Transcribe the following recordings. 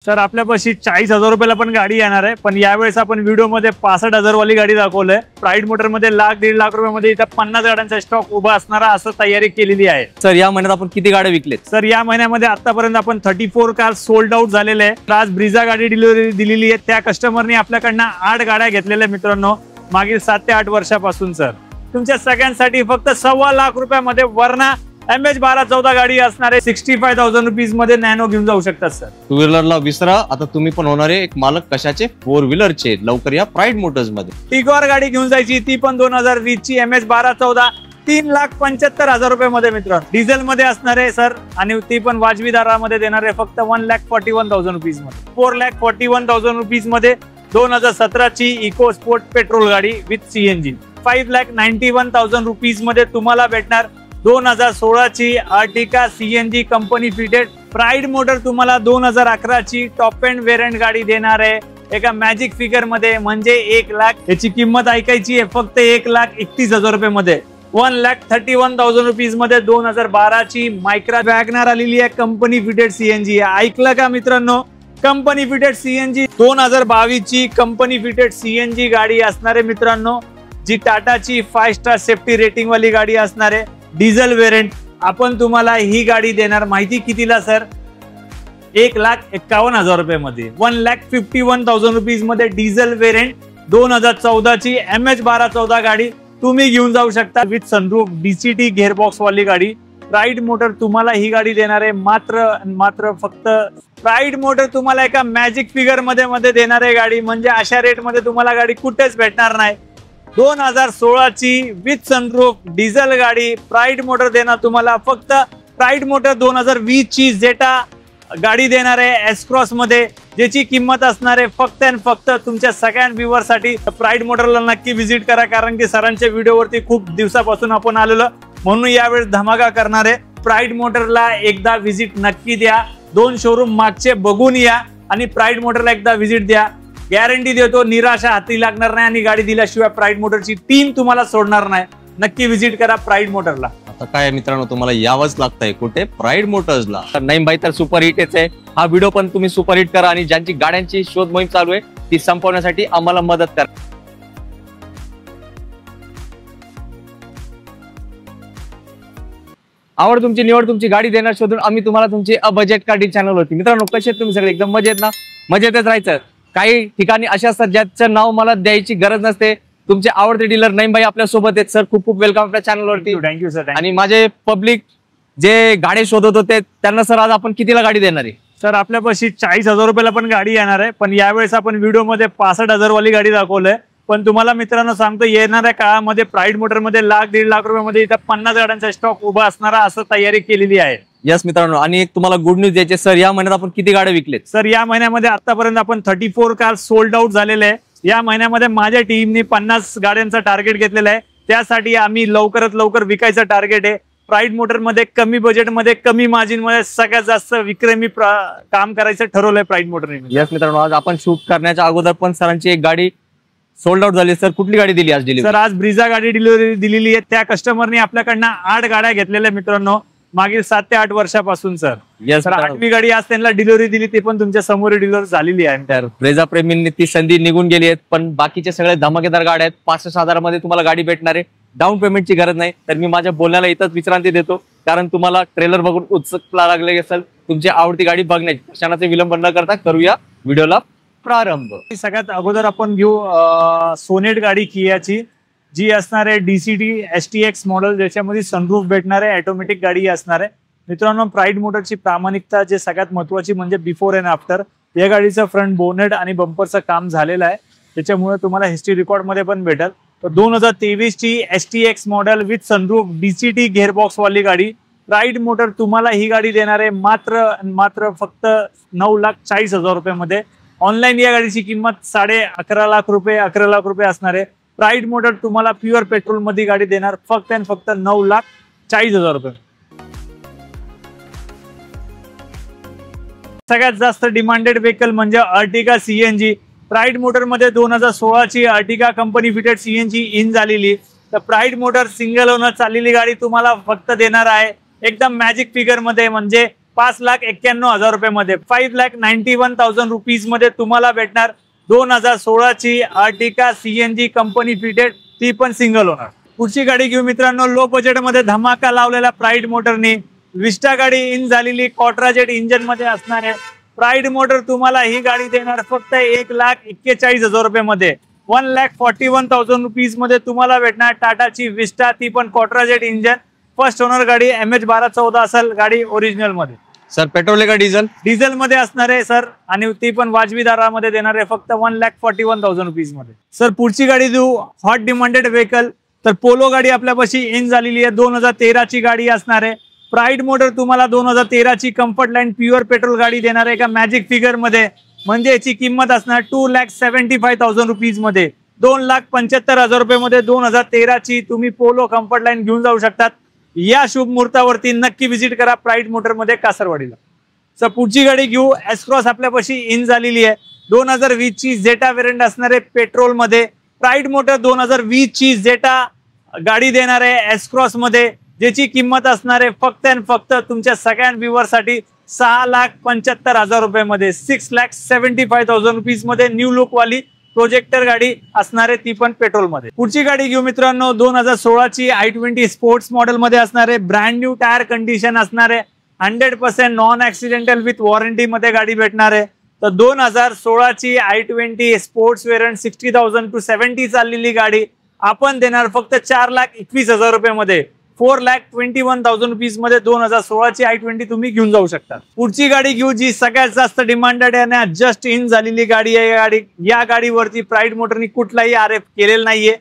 Sir आपल्यापाशी 40,000 रुपयाला पण गाडी येणार आहे, पण यावेळेस आपण व्हिडिओमध्ये 65,000 वाली गाडी दाखवलंय। प्राईड मोटरमध्ये लाख 1.5 लाख रुपयामध्ये इथं 50 गाड्यांचा स्टॉक उभा असणारा असं तयारी केलेली आहे। सर या महिन्यात आपण किती गाड्या विकलेत? सर या महिन्यामध्ये आतापर्यंत आपण 34 कार सोल्ड आउट झालेले आहे। आज ब्रिझा गाडी डिलिव्हरी दिलेली आहे, त्या कस्टमरनी आपल्याकडनं 8 गाड्या घेतलेल्या मित्रांनो मागील 7 ते 8 वर्षापासून। सर तुमच्या सगळ्यांसाठी फक्त 1.25 लाख रुपयामध्ये वर्ना MH1214 गाडी असणार आहे। 65,000 रुपीज मध्ये नॅनो घेऊन जाऊ शकतात। सर टू व्हीलरला विसरा, आता तुम्ही पण होणारे एक मालक कशाचे? 4 व्हीलरचे। लवकर या प्राईड मोटर्स मध्ये। टिगॉर गाडी घेऊन जायची, ती पण 2020 ची MH1214 3,75,000 रुपयामध्ये मित्रांनो डिझेल मध्ये असणार आहे सर, आणि ती पण वाजवी दरामध्ये देणार आहे फक्त 1,41,000 रुपीज मध्ये। 4,41,000 रुपीज मध्ये 2017 ची इको स्पोर्ट पेट्रोल गाडी विथ CNG। 5,91,000 रुपीज मध्ये तुम्हाला भेटणार 2016 ची Ertiga CNG company fitted. Pride motor तुम्हाला 2011 ची टॉप एंड वेरियंट गाडी देणार आहे एका मॅजिक फिगर मध्ये, म्हणजे 1 लाख। याची किंमत ऐकायची आहे फक्त 1,31,000 रुपये मध्ये। 1,31,000 रुपीज मध्ये 2012 ची मायक्रा वॅगनर आलेली आहे कंपनी फिटेड CNG। ऐकलं का मित्रांनो? कंपनी फिटेड CNG 2022 ची कंपनी फिटेड CNG गाडी असणार आहे मित्रांनो, जी टाटाची 5 स्टार सेफ्टी रेटिंग वाली गाडी असणार आहे। डिझेल वेरियंट आपण तुम्हाला ही गाडी देणार माहिती कितीला सर? 1,51,000 रुपये मध्ये। 1,51,000 रुपीज मध्ये डिझेल वेरियंट 2014 ची MH1214 गाडी तुम्ही घेऊन जाऊ शकता विथ सनरूफ DCT गेअरबॉक्स वाली गाडी। प्राईड मोटर तुम्हाला ही गाडी देणार आहे मात्र फक्त प्राईड मोटर तुम्हाला एका मॅजिक फिगर मध्ये देणार आहे गाडी, म्हणजे अशा रेट मध्ये तुम्हाला गाडी कुठेच भेटणार नाही। 2016 ची विथ सनरूफ डिझेल गाडी प्राईड मोटर देणार तुम्हाला फक्त। प्राईड मोटर 2020 ची जेटा गाडी देणार आहे S क्रॉस मध्ये, ज्याची किंमत असणार आहे फक्त आणि फक्त तुमच्या सगळ्या व्ह्यूअर साठी। प्राईड मोटरला नक्की व्हिजिट करा, कारण की सरांच्या व्हिडिओवरती खूप दिवसापासून आपण आलेलो, म्हणून यावेळेस धमाका करणार आहे। प्राईड मोटरला एकदा व्हिजिट नक्की द्या, 2 शोरूम मागचे बघून या आणि प्राईड मोटरला एकदा व्हिजिट द्या। गॅरंटी देतो निराशा हाती लागणार नाही, आणि गाडी दिल्याशिवाय प्राईड मोटरची टीम तुम्हाला सोडणार नाही। नक्की व्हिजिट करा प्राईड मोटरला। आता काय मित्रांनो, तुम्हाला यावंच लागतंय कुठे? प्राईड मोटर्सला। नाही बाई तर सुपर हिटच आहे हा व्हिडिओ, पण तुम्ही सुपर हिट करा आणि ज्यांची गाड्यांची शोध मोहीम चालू आहे ती संपवण्यासाठी आम्हाला मदत करा। आवड तुमची, निवड तुमची, गाडी देणार शोधून आम्ही तुम्हाला तुमची बजेट कार डील चॅनल होती। मित्रांनो कसे तुम्ही सगळे? एकदम मजेत ना? मजेतच राहायचं। काही ठिकाणी अशा असतात ज्याचं नाव मला द्यायची गरज नसते। तुमचे आवडते डीलर नाही बाई आपल्या सोबत आहेत। सर खूप खूप वेलकम आपल्या चॅनलवरती। Thank you sir. आणि माझे पब्लिक जे गाडी शोधत होते त्यांना सर आज आपण कितीला गाडी देणार आहे? सर आपल्यापाशी 40,000 रुपयाला पण गाडी येणार आहे, पण यावेळेस आपण व्हिडिओमध्ये 65,000 वाली गाडी दाखवलंय। पण तुम्हाला मित्रांनो सांगतो, येणाऱ्या काळामध्ये प्राईड मोटरमध्ये 1,00,000 1.5 लाख रुपयामध्ये इथं 50 गाड्यांचा स्टॉक उभा असणारा असं तयारी केलेली आहे। यस मित्रांनो, आणि एक तुम्हाला गुड न्यूज द्यायची सर, या महिन्यात आपण किती गाड्या विकलेत? सर या महिन्यामध्ये आतापर्यंत आपण 34 कार सोल्ड आउट झालेले आहे। या महिन्यामध्ये माझ्या टीमने 50 गाड्यांचा टार्गेट घेतलेला आहे, त्यासाठी आम्ही लवकरात लवकर विकायचं टार्गेट आहे। प्राईड मोटरमध्ये कमी बजेटमध्ये कमी मार्जिन मध्ये सगळ्यात जास्त विक्रमी काम करायचं ठरवलंय प्राईड मोटरने। यस मित्रांनो, आज आपण शूट करण्याच्या अगोदर पण सरांची एक गाडी सोल्ड आउट झाली। सर कुठली गाडी दिली आज डिलिव्हरी? सर आज ब्रिझा गाडी डिलिव्हरी दिलेली आहे, त्या कस्टमरने आपल्याकडनं 8 गाड्या घेतलेल्या मित्रांनो मागील 7 ते 8 वर्षापासून। सर यस सर 8वी गाडी आज त्यांना डिलिव्हरी दिली, ती पण तुमच्या समोर डिलिव्हरी झालेली आहे। तर ब्रेझा प्रेमींनी ती संधी निघून गेली आहे, पण बाकीचे सगळे धमाकेदार गाड्या आहेत। 65,000 मध्ये तुम्हाला गाडी भेटणार आहे, डाऊन पेमेंटची गरज नाही। तर मी माझ्या बोलण्याला इथंच विश्रांती देतो, कारण तुम्हाला ट्रेलर बघून उत्सुकता लागली असेल तुमची आवडती गाडी बघण्याची। क्षणाचे विलंब न करता करूया व्हिडिओला प्रारंभ। सगळ्यात अगोदर आपण घेऊ सोनेट गाडी कियाची, जी असणार आहे DCT STX मॉडेल, ज्याच्यामध्ये सनरूफ भेटणार आहे, ऑटोमॅटिक गाडी असणार आहे। मित्रांनो प्राईड मोटरची प्रामाणिकता जे सगळ्यात महत्वाची म्हणजे बिफोर अँड आफ्टर, या गाडीचं फ्रंट बोनेट आणि बंपरचं काम झालेलं आहे, त्याच्यामुळे तुम्हाला हिस्ट्री रेकॉर्ड मध्ये पण भेटेल। तर 2023 ची STX model with sunroof DCT gearbox वाली गाडी। प्राईड मोटर तुम्हाला ही गाडी देणार आहे मात्र फक्त 9,40,000 रुपयामध्ये। ऑनलाईन या गाडीची किंमत 11.5 लाख रुपये 11 लाख रुपये असणार आहे। प्राईड मोटर तुम्हाला प्युअर पेट्रोल मध्ये गाडी देणार फक्त आणि फक्त 9,40,000 रुपये। सगळ्यात जास्त डिमांडेड व्हेकल म्हणजे अर्टिगा CNG। प्राईड मोटर मध्ये 2016 ची Ertiga company fitted CNG in झालेली। तर प्राईड मोटर सिंगल ओनर चाललेली गाडी तुम्हाला फक्त देणार आहे एकदम मॅजिक फिगर मध्ये, म्हणजे 5,91,000 रुपयामध्ये 5,91,000 रुपीज मध्ये तुम्हाला भेटणार 2016 ची अर्टिका सीएनजी कंपनी फिटेड, ती पण सिंगल ओनर। पुढची गाडी घेऊ मित्रांनो, लो बजेट मध्ये धमाका लावलेला प्राइड मोटरने विस्टा गाडी इन झालेली क्वाड्राजेट इंजन मध्ये असणार आहे। प्राइड मोटर तुम्हाला ही गाडी देणार फक्त 1,41,000 रुपयामध्ये 1,41,000 रुपीज मध्ये तुम्हाला भेटणार टाटाची विस्टा, ती पण क्वाड्राजेट इंजन, फर्स्ट ओनर गाडी, MH1214 असेल गाडी ओरिजिनल मध्ये। सर पेट्रोल का डिझेल? डिझेल मध्ये असणार आहे सर, आणि ती पण वाजवी दरामध्ये देणार आहे फक्त 1,41,000 रुपीज मध्ये। सर पुढची गाडी देऊ हॉट डिमांडेड व्हेकल, तर पोलो गाडी आपल्यापाशी इन झालेली आहे, 2013 ची गाडी असणार आहे। प्राइड मोटर तुम्हाला 2013 ची कम्फर्ट लाईन प्युअर पेट्रोल गाडी देणार आहे का मॅजिक फिगर मध्ये, म्हणजे याची किंमत असणार 2,75,000 रुपीज मध्ये, 2,75,000 रुपये 2013 ची तुम्ही पोलो कम्फर्ट लाईन घेऊन जाऊ शकतात। या शुभ मुहूर्तावरती नक्की विजिट करा प्राइड मोटर मध्ये कासरवाडीला। सर पुढची गाडी घेऊ एस क्रॉस आपल्यापाशी इन झालेली आहे, 2020 ची झेटा वेरियंट असणार आहे पेट्रोल मध्ये। प्राइड मोटर 2020 ची झेटा गाडी देणार आहे एस क्रॉस मध्ये, ज्याची किंमत असणार आहे फक्त आणि फक्त तुमच्या सगळ्या व्ह्यूअर साठी 6,75,000 रुपयामध्ये, 6,75,000 रुपीज मध्ये न्यू लुक वाली प्रोजेक्टर गाडी असणार आहे, ती पण पेट्रोल मध्ये। पुढची गाडी घेऊ मित्रांनो, 2016 ची i20 स्पोर्ट्स मॉडेल मध्ये असणार आहे, ब्रँड न्यू टायर कंडिशन असणार आहे, 100% नॉन ऍक्सिडेंटल विथ वॉरंटी मध्ये गाडी भेटणार आहे। तर 2016 ची i20 स्पोर्ट्स वेरियंट 60,000 to 70 चाललेली गाडी आपण देणार फक्त 4,21,000 रुपयामध्ये, 4,21,000 रुपीज मध्ये 2016 ची i20 तुम्ही घेऊन जाऊ शकता। पुढची गाडी घेऊ जी सगळ्यात जास्त डिमांडेड आहे, जस्ट इन झालेली गाडी आहे। या गाडीवरती प्राइड मोटरनी कुठलाही RF केलेला नाहीये,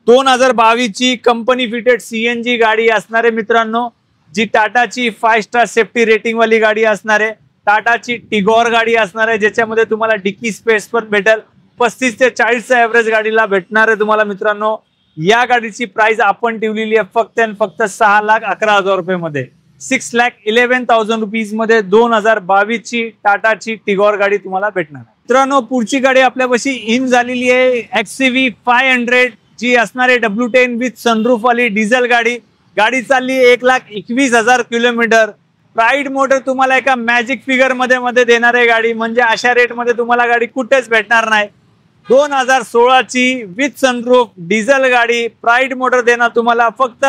2022 ची कंपनी फिटेड सीएनजी गाडी असणार आहे मित्रांनो, जी टाटाची 5 स्टार सेफ्टी रेटिंग वाली गाडी असणार आहे। टाटाची टिगॉर गाडी असणार आहे, ज्याच्यामध्ये तुम्हाला डिकी स्पेस पण भेटेल, 35 ते 40 ऍव्हरेज गाडीला भेटणार आहे तुम्हाला मित्रांनो। या गाडीची प्राइस आपण ठेवलेली आहे फक्त आणि फक्त 6,11,000 रुपयामध्ये, 6,11,000 रुपीज मध्ये 2022 ची टाटाची टिगॉर गाडी तुम्हाला भेटणार। मित्रांनो पुढची गाडी आपल्यापाशी इन झालेली आहे XCV 500, जी असणार आहे W10 विथ सनरूफ वाली डिझेल गाडी। गाडी चालली 1,21,000 किलोमीटर। प्राइड मोटर तुम्हाला एका मॅजिक फिगर मध्ये देणार आहे गाडी, म्हणजे अशा रेट मध्ये तुम्हाला गाडी कुठेच भेटणार नाही। 2016 ची विथ सनरूफ डिझेल गाडी प्राइड मोटर देणार तुम्हाला फक्त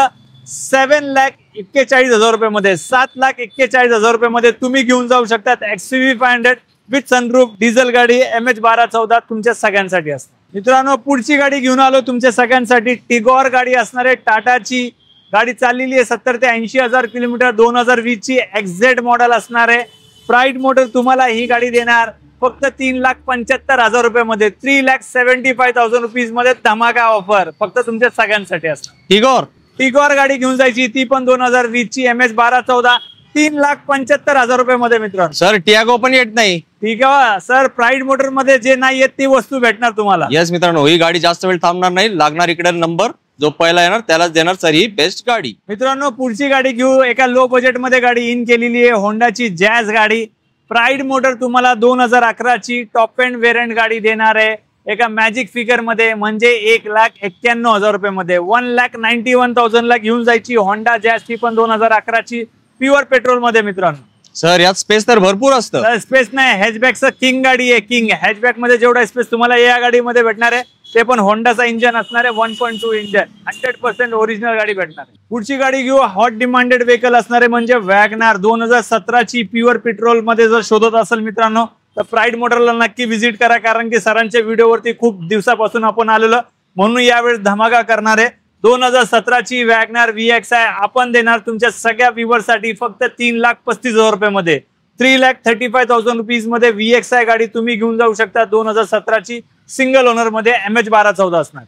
7,41,000 रुपयामध्ये, 7,41,000 रुपयामध्ये तुम्ही घेऊन जाऊ शकतात XCV 500 विथ सनरूफ डिझेल गाडी, MH1214 तुमच्या सगळ्यांसाठी असते। मित्रांनो पुढची गाडी घेऊन आलो तुमच्या सगळ्यांसाठी, टिगॉर गाडी असणार आहे टाटाची। गाडी चाललेली आहे 70 ते 80,000 किलोमीटर, 2020 ची एक्झॅक्ट मॉडेल असणार आहे। प्राइड मोटर तुम्हाला ही गाडी देणार फक्त 3,75,000 रुपयामध्ये, 3,75,000 रुपीज मध्ये धमाका ऑफर फक्त तुमच्या सगळ्यांसाठी असणार। टिगॉर गाडी घेऊन जायची, ती पण 2020 ची MH1214, 3,75,000 रुपयामध्ये मित्रांनो। सर टियागो पण येत नाही? ठीक आहे सर, प्राइड मोटर मध्ये जे नाही येत ती वस्तू भेटणार तुम्हाला। यस मित्रांनो, ही गाडी जास्त वेळ थांबणार नाही, लागणार इकडे नंबर, जो पहिला येणार त्यालाच देणार सर ही बेस्ट गाडी। मित्रांनो पुढची गाडी घेऊ, एका लो बजेट मध्ये गाडी इन केलेली आहे, होंडाची जॅज गाडी। प्राइड मोटर तुम्हाला 2011 ची टॉप एंड वेरियंट गाडी देणार आहे, एका मॅजिक फिगर मध्ये, म्हणजे 1,91,000 रुपयामध्ये, 1,91,000 ला घेऊन जायची होंडा जॅज, ती पण 2011 ची प्युअर पेट्रोल मध्ये मित्रांनो। सर यात स्पेस तर भरपूर असतं। स्पेस नाही, हॅचबॅकचं किंग गाडी आहे, किंग हॅचबॅक मध्ये जेवढा स्पेस तुम्हाला या गाडीमध्ये भेटणार आहे ते पण होंडाचा इंजन असणार आहे, 1.2 इंजन, 100% ओरिजिनल गाडी भेटणार आहे। पुढची गाडी घेऊ, हॉट डिमांडेड व्हेकल असणार आहे, म्हणजे वॅगनार 2017 ची प्युअर पेट्रोल मध्ये जर शोधत असेल मित्रांनो तर प्राइड मोटरला नक्की व्हिजिट करा, कारण की सरांच्या व्हिडिओवरती खूप दिवसापासून आपण आलेलो, म्हणून यावेळेस धमाका करणार आहे। 2017 ची वॅगनार VXI आपण देणार तुमच्या सगळ्या व्ह्यूअरसाठी फक्त 3,35,000 रुपयामध्ये, 3,35,000 रुपीज मध्ये VXI गाडी तुम्ही घेऊन जाऊ शकता, 2017 ची सिंगल ओनर मध्ये, MH1214 असणार।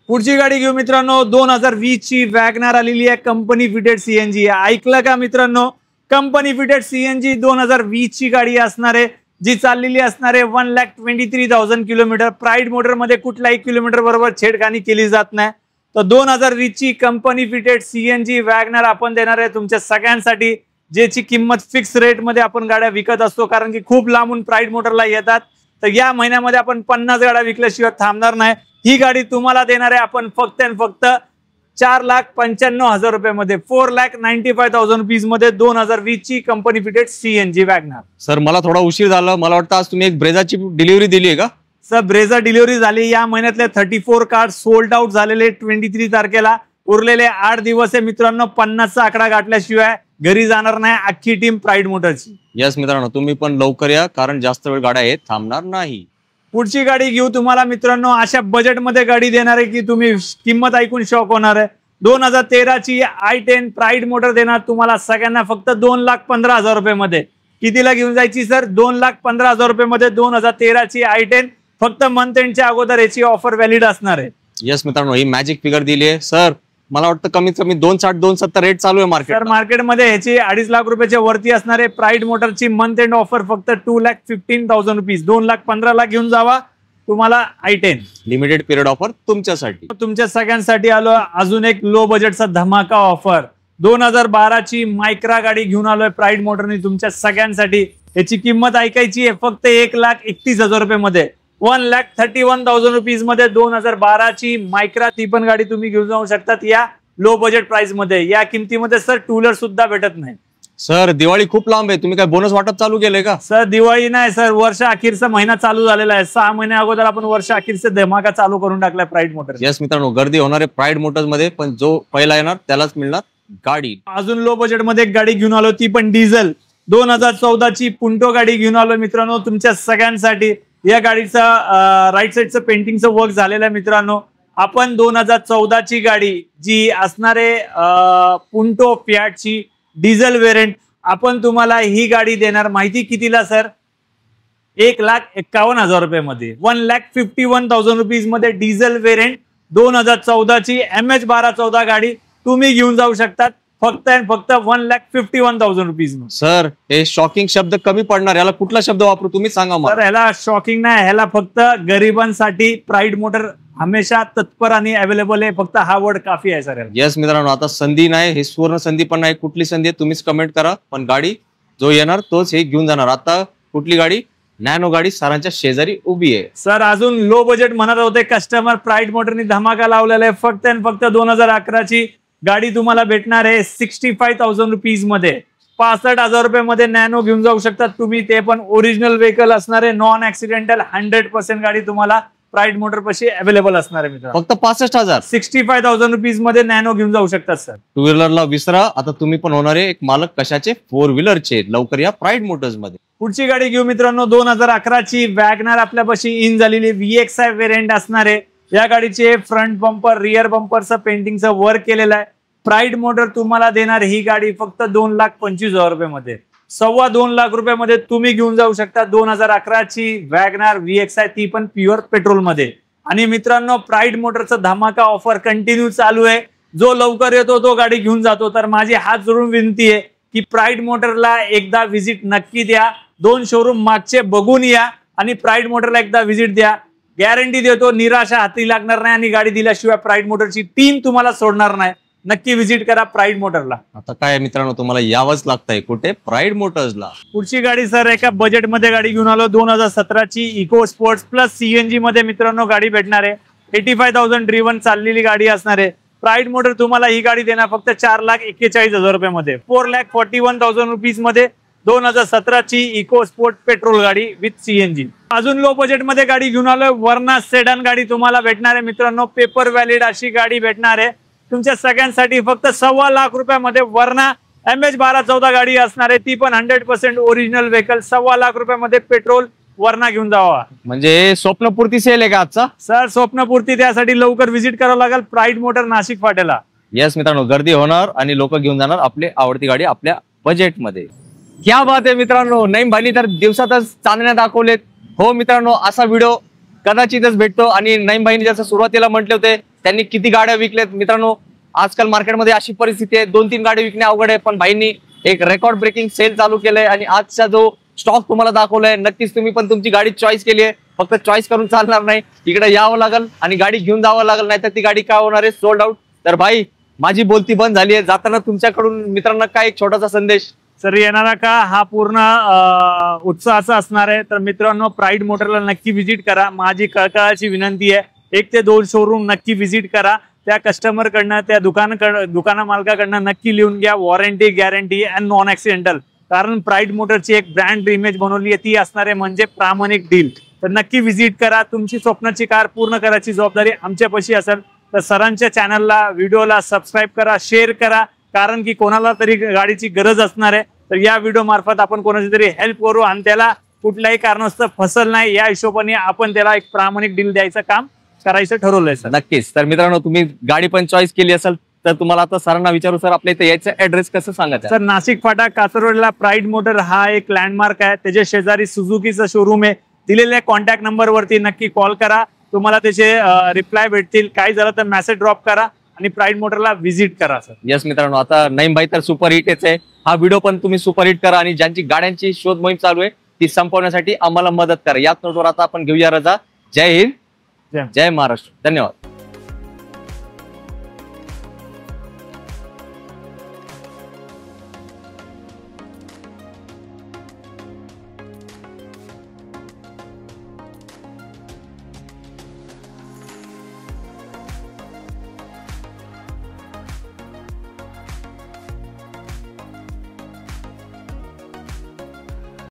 पुढची गाडी घेऊ मित्रांनो, 2020 ची वॅगनार आलेली आहे, कंपनी फिटेड सीएनजी। ऐकलं का मित्रांनो, कंपनी फिटेड सीएनजी 2020 ची गाडी असणार आहे, जी चाललेली असणार आहे 1,23,000 किलोमीटर। प्राइड मोटर मध्ये कुठल्याही किलोमीटर बरोबर छेडखानी केली जात नाही। तर 2020 ची कंपनी फिटेड सीएनजी वॅगनार आपण देणार आहे तुमच्या सगळ्यांसाठी, ज्याची किंमत फिक्स रेट मध्ये आपण गाड्या विकत असतो, कारण की खूप लांबून प्राइड मोटरला येतात। तर या महिन्यामध्ये आपण 50 गाड्या विकल्याशिवाय थांबणार नाही। ही गाडी तुम्हाला देणार आहे आपण फक्त आणि फक्त 4,95,000 रुपयामध्ये 4,95,000 रुपीज मध्ये 2020 ची company fitted CNG WagonR. Sir मला थोडा उशीर झाला, मला वाटतं आज तुम्ही एक ब्रेझाची डिलिव्हरी दिली आहे का? सर ब्रेझा डिलिव्हरी झाली. या महिन्यातले 34 कार सोल्ड आउट झालेले 23 तारखेला. उरलेले 8 दिवस आहे मित्रांनो. 50चा आकडा गाठल्याशिवाय घरी जाणार नाही अख्खी टीम प्राईड मोटरची. यस मित्रांनो, तुम्ही पण लवकर या, कारण जास्त वेळ गाड्या आहेत थांबणार नाही. पुढची गाडी घेऊ तुम्हाला मित्रांनो अशा बजेटमध्ये गाडी देणार आहे की तुम्ही किंमत ऐकून शॉक होणार आहे. 2013 ची i10 प्राईड मोटर देणार तुम्हाला सगळ्यांना फक्त 2,15,000 रुपयामध्ये. कितीला घेऊन जायची सर? 2,15,000 रुपयामध्ये 2013 ची i10. फक्त मंथ एंडच्या अगोदर याची ऑफर व्हॅलिड असणार आहे. यस मित्रांनो, ही मॅजिक फिगर दिली आहे. सर मला वाटतं कमीत कमी 2,60-2,70 रेट चालू आहे मार्केट. सर मार्केटमध्ये ह्याची 2.5 लाख रुपयाच्या वरती असणार आहे. प्राईड मोटरची मंथ एंड ऑफर फक्त 2,15,000 रुपीज. 2,15,000 घेऊन जावा तुम्हाला i10 लिमिटेड पिरियड ऑफर तुमच्यासाठी. तुमच्या सगळ्यांसाठी आलो अजून एक लो बजेटचा धमाका ऑफर. 2012 ची मायक्रा गाडी घेऊन आलोय प्राईड मोटरनी तुमच्या सगळ्यांसाठी. याची किंमत ऐकायची आहे फक्त 1,31,000 रुपयामध्ये. 1,31,000 रुपीज मध्ये 2012 ची मायक्रा ती पण गाडी तुम्ही घेऊन जाऊ शकतात या लो बजेट प्राइस मध्ये. या किमतीमध्ये सर टू व्हीलर सुद्धा भेटत नाही. सर दिवाळी खूप लांब आहे, तुम्ही काय बोनस वाटप चालू केलंय का? सर दिवाळी नाही सर, वर्ष अखेरचा महिना चालू झालेला आहे. 6 महिन्या अगोदर आपण वर्ष अखेरचा धमाका चालू करून टाकलाय प्राईड मोटर. यस मित्रांनो, गर्दी होणार आहे प्राईड मोटर्स मध्ये, पण जो पहिला येणार त्यालाच मिळणार गाडी. अजून लो बजेट मध्ये एक गाडी घेऊन आलो ती पण डिझेल. 2014 ची पुंटो गाडी घेऊन आलो मित्रांनो तुमच्या सगळ्यांसाठी. या गाडीचा राईट साईडचं पेंटिंगचं वर्क झालेलं आहे मित्रांनो. आपण 2014 ची गाडी जी असणारे पुंटो फियाटची डिझेल व्हेरियंट आपण तुम्हाला ही गाडी देणार माहिती कितीला सर? 1,51,000 रुपयामध्ये. 1,51,000 रुपीज मध्ये डिझेल व्हेरियंट 2014 ची MH1214 गाडी तुम्ही घेऊन जाऊ शकतात फक्त आणि फक्त 1,51,000 रुपीज. सर हे शॉकिंग शब्द कमी पडणार, याला कुठला शब्द वापरू तुम्ही सांगा मला. सर ह्याला शॉकिंग नाही, ह्याला फक्त गरिबांसाठी प्राईड मोटर हमेशा तत्पर आणि अवेलेबल आहे. फक्त हा वर्ड काफी आहे सर. येस मित्रांनो, आता संधी नाही, हे सुवर्ण संधी पण नाही. कुठली संधी आहे तुम्हीच कमेंट करा, पण गाडी जो येणार तोच हे घेऊन जाणार. आता कुठली गाडी? नॅनो गाडी सरांच्या शेजारी उभी आहे. सर अजून लो बजेट म्हणत होते कस्टमर, प्राईड मोटरनी धमाका लावलेला आहे. फक्त आणि फक्त 2011 ची गाडी तुम्हाला भेटणार आहे 65,000 रुपीज मध्ये. 65,000 रुपयामध्ये नॅनो घेऊन जाऊ शकतात तुम्ही, ते पण ओरिजिनल व्हेकल असणार आहे, नॉन ऍक्सिडेंटल 100% गाडी तुम्हाला प्राईड मोटर पाशी अवेलेबल असणार आहे मित्रांनो. फक्त 65,000 65,000 रुपीज मध्ये नॅनो घेऊन जाऊ शकतात सर. टू व्हीलरला विसरा, आता तुम्ही पण होणार आहे एक मालक कशाचे? 4 व्हीलरचे. लवकर या प्राईड मोटर्स मध्ये. पुढची गाडी घेऊ मित्रांनो 2011 ची वॅगनार आपल्यापाशी इन झालेली VXI व्हेरियंट असणार आहे. या गाडीचे फ्रंट बंपर रिअर बंपरचं पेंटिंगचं वर्क केलेलं आहे. प्राईड मोटर तुम्हाला देणार ही गाडी फक्त 2,25,000 रुपयामध्ये. 2.25 लाख रुपयामध्ये तुम्ही घेऊन जाऊ शकता 2011 ची वॅगनार VXI, ती पण प्युअर पेट्रोल मध्ये. आणि मित्रांनो प्राईड मोटरचा धमाका ऑफर कंटिन्यू चालू आहे. जो लवकर येतो तो गाडी घेऊन जातो. तर माझी हात जोडून विनंती आहे की प्राईड मोटरला एकदा व्हिजिट नक्की द्या. 2 शोरूम मागचे बघून या आणि प्राईड मोटरला एकदा व्हिजिट द्या. गॅरंटी देतो निराशा हाती लागणार नाही आणि गाडी दिल्याशिवाय प्राईड मोटरची टीम तुम्हाला सोडणार नाही. नक्की व्हिजिट करा प्राईड मोटरला. आता काय मित्रांनो, तुम्हाला यावंच लागतंय कुठे? प्राईड मोटर्सला. पुढची गाडी सर एका बजेट मध्ये गाडी घेऊन आलो. 2017 ची इको स्पोर्ट्स प्लस CNG मध्ये मित्रांनो गाडी भेटणार आहे. 85,000 ड्रिव्हन चाललेली गाडी असणार आहे. प्राईड मोटर तुम्हाला ही गाडी देणार फक्त 4,41,000 रुपयामध्ये. 4,41,000 रुपीज मध्ये 2017 ची इको स्पोर्ट पेट्रोल गाडी विथ CNG. अजून लो बजेट मध्ये गाडी घेऊन आलोय. वर्ना सेडान गाडी तुम्हाला भेटणार आहे मित्रांनो. पेपर व्हॅलिड अशी गाडी भेटणार आहे तुमच्या सगळ्यांसाठी फक्त 2.25 लाख रुपयामध्ये. वर्ना MH1214 गाडी असणार आहे, ती पण 100% ओरिजिनल व्हेकल. 2.25 लाख रुपयामध्ये पेट्रोल वर्ना घेऊन जावा. म्हणजे स्वप्नपूर्ती सेल आहे का आजचा? सर स्वप्नपूर्ती, त्यासाठी लवकर व्हिजिट करावं लागेल प्राईड मोटर नाशिक फाट्याला. येस मित्रांनो, गर्दी होणार आणि लोक घेऊन जाणार आपली आवडती गाडी आपल्या बजेटमध्ये. क्या बात आहे मित्रांनो, नईम भाईनी तर दिवसातच चांदण्या दाखवलेत. हो मित्रांनो, असा व्हिडिओ कदाचितच भेटतो. आणि नईम भाईनी जसं सुरुवातीला म्हटले होते त्यांनी किती गाड्या विकल्यात मित्रांनो. आजकाल मार्केटमध्ये अशी परिस्थिती आहे, 2-3 गाडी विकणे अवघड आहे, पण भाईंनी एक रेकॉर्ड ब्रेकिंग सेल चालू केलंय. आणि आजचा जो स्टॉक तुम्हाला दाखवलाय, नक्कीच तुम्ही पण तुमची गाडी चॉईस केली आहे. फक्त चॉईस करून चालणार नाही, इकडे यावं लागेल आणि गाडी घेऊन जावं लागेल, नाहीतर ती गाडी काय होणार आहे? Sold out. तर भाई माझी बोलती बंद झाली आहे. जाताना तुमच्याकडून मित्रांना काय एक छोटासा संदेश? सर येणारा का हा पूर्ण उत्साहाचा असणार आहे. तर मित्रांनो प्राईड मोटरला नक्की व्हिजिट करा. माझी कळकळाची विनंती आहे, 1 ते 2 शोरूम नक्की व्हिजिट करा. त्या कस्टमर कडनं, त्या दुकाना मालकाकडनं नक्की लिहून घ्या, warranty, guarantee and non accidental. कारण प्राईड मोटरची एक ब्रँड इमेज बनवली आहे, ती असणार आहे म्हणजे प्रामाणिक डील. तर नक्की व्हिजिट करा. तुमची स्वप्नाची कार पूर्ण करायची जबाबदारी आमच्यापाशी असेल. तर सरांच्या चॅनलला, व्हिडिओला सबस्क्राईब करा, शेअर करा, कारण की कोणाला तरी गाडीची गरज असणार आहे. तर या व्हिडिओ मार्फत आपण कोणाची तरी हेल्प करू आणि त्याला कुठल्याही कारणास्तव फसल नाही, या हिशोबाने आपण त्याला एक प्रामाणिक डील द्यायचं काम करायचं ठरवलंय सर. नक्कीच. तर मित्रांनो, तुम्ही गाडी पण चॉईस केली असेल तर तुम्हाला आता सरांना विचारू, सर आपल्या इथे यायचं ऍड्रेस कसं सांगायचं? Sir, Nashik Phata कासरवाडीला pride motor हा एक लँडमार्क आहे. त्याच्या शेजारी सुझुकीचं शोरूम आहे. दिलेल्या कॉन्टॅक्ट नंबरवरती नक्की कॉल करा, तुम्हाला त्याचे रिप्लाय भेटतील. काही झालं तर मेसेज ड्रॉप करा आणि प्राईड मोटरला व्हिजिट करा सर. यस मित्रांनो, आता नईम भाई तर सुपर हिटच आहे. हा व्हिडिओ पण तुम्ही सुपर हिट करा आणि ज्यांची गाड्यांची शोध मोहीम चालू आहे ती संपवण्यासाठी आम्हाला मदत करा. याच नोटवर आता आपण घेऊया रजा. जय हिंद, जय महाराष्ट्र. धन्यवाद.